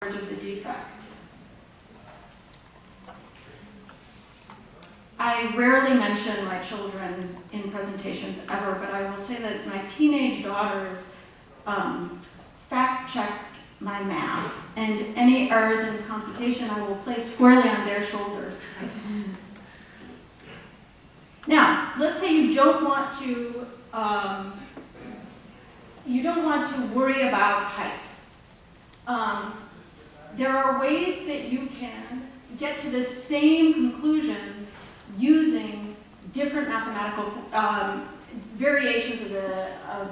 of the defect. I rarely mention my children in presentations ever, but I will say that my teenage daughters fact-checked my math, and any errors in computation I will place squarely on their shoulders. Now, let's say you don't want to worry about height. There are ways that you can get to the same conclusions using different mathematical variations of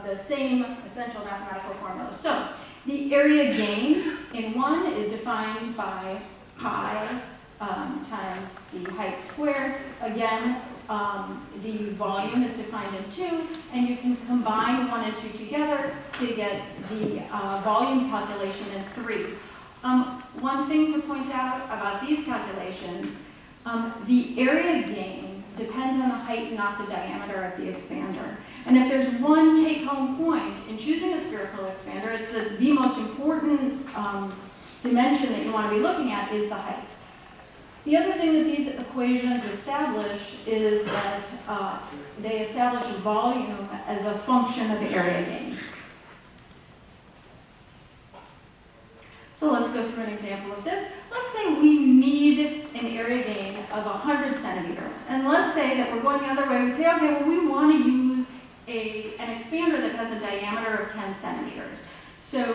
the same essential mathematical formulas. So the area gain in one is defined by pi times the height squared. Again, the volume is defined in 2, and you can combine 1 and 2 together to get the volume calculation in 3. One thing to point out about these calculations, the area gain depends on the height, not the diameter of the expander. And if there's one take-home point in choosing a spherical expander, it's the most important dimension that you want to be looking at is the height. The other thing that these equations establish is that they establish volume as a function of area gain. So let's go through an example of this. Let's say we need an area gain of 100 centimeters. And let's say that we're going the other way. We say, okay, well, we want to use an expander that has a diameter of 10 centimeters. So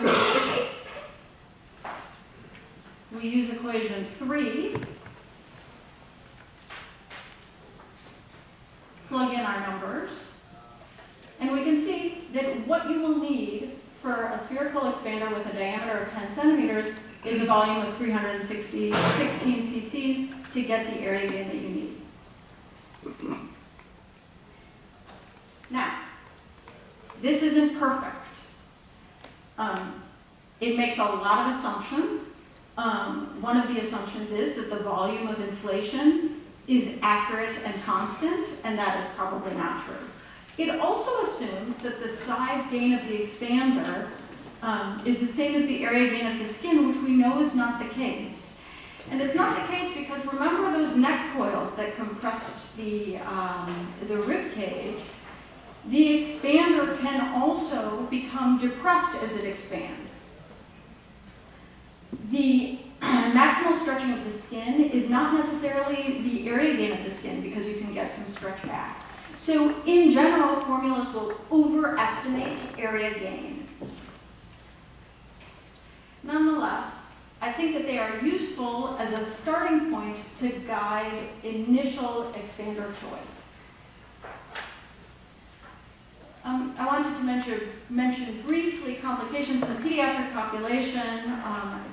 we use equation 3. Plug in our numbers. And we can see that what you will need for a spherical expander with a diameter of 10 centimeters is a volume of 316 cc's to get the area gain that you need. Now, this isn't perfect. It makes a lot of assumptions. One of the assumptions is that the volume of inflation is accurate and constant, and that is probably not true. It also assumes that the size gain of the expander is the same as the area gain of the skin, which we know is not the case. And it's not the case because remember those neck coils that compressed the rib cage? The expander can also become depressed as it expands. The maximal stretching of the skin is not necessarily the area gain of the skin because you can get some stretch back. So in general, formulas will overestimate area gain. Nonetheless, I think that they are useful as a starting point to guide initial expander choice. I wanted to mention briefly complications in the pediatric population.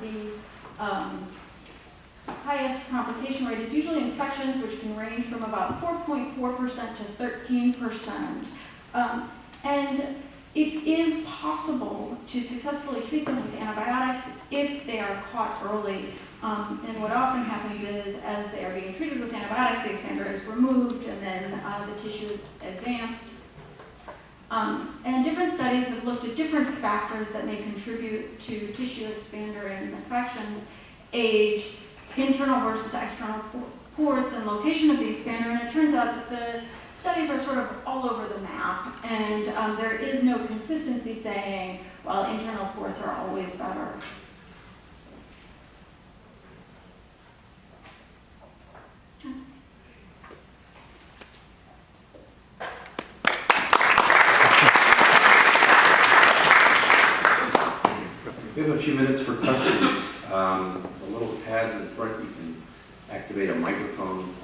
The highest complication rate is usually infections, which can range from about 4.4% to 13%. And it is possible to successfully treat them with antibiotics if they are caught early. And what often happens is, as they are being treated with antibiotics, the expander is removed and then the tissue advanced. And different studies have looked at different factors that may contribute to tissue expander and infections: age, internal versus external ports, and location of the expander. And it turns out that the studies are sort of all over the map, and there is no consistency saying, well, internal ports are always better. We have a few minutes for questions. The little pads in front, you can activate a microphone.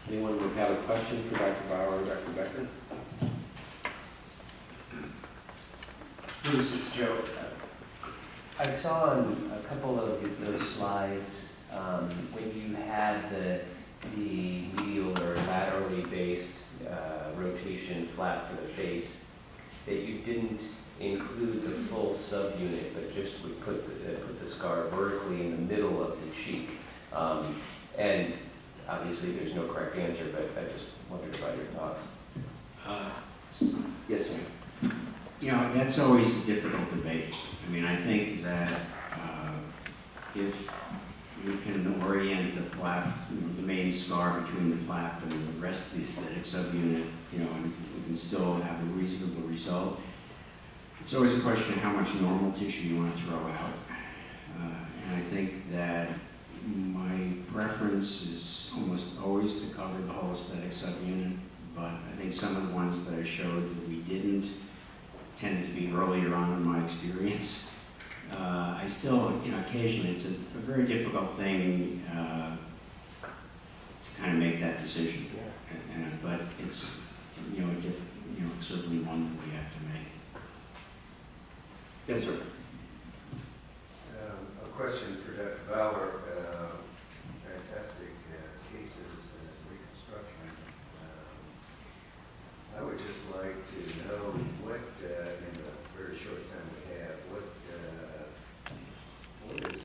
Anyone would have a question for Dr. Bauer or Dr. Becker? Bruce, it's Joe. I saw on a couple of those slides when you had the medial or laterally based rotation flap for the face, that you didn't include the full subunit, but just would put the scar vertically in the middle of the cheek. And obviously there's no correct answer, but I just wondered about your thoughts. Yes, sir. You know, that's always a difficult debate. I mean, I think that if you can orient the flap, the main scar between the flap and the rest of the aesthetic subunit, and we can still have a reasonable result. It's always a question of how much normal tissue you want to throw out. And I think that my preference is almost always to cover the whole aesthetic subunit, but I think some of the ones that I showed that we didn't tended to be earlier on in my experience. I still, occasionally it's a very difficult thing to kind of make that decision. But it's, certainly one that we have to make. Yes, sir. A question for Dr. Bauer. Fantastic cases in reconstruction. I would just like to know what, in the very short time we have,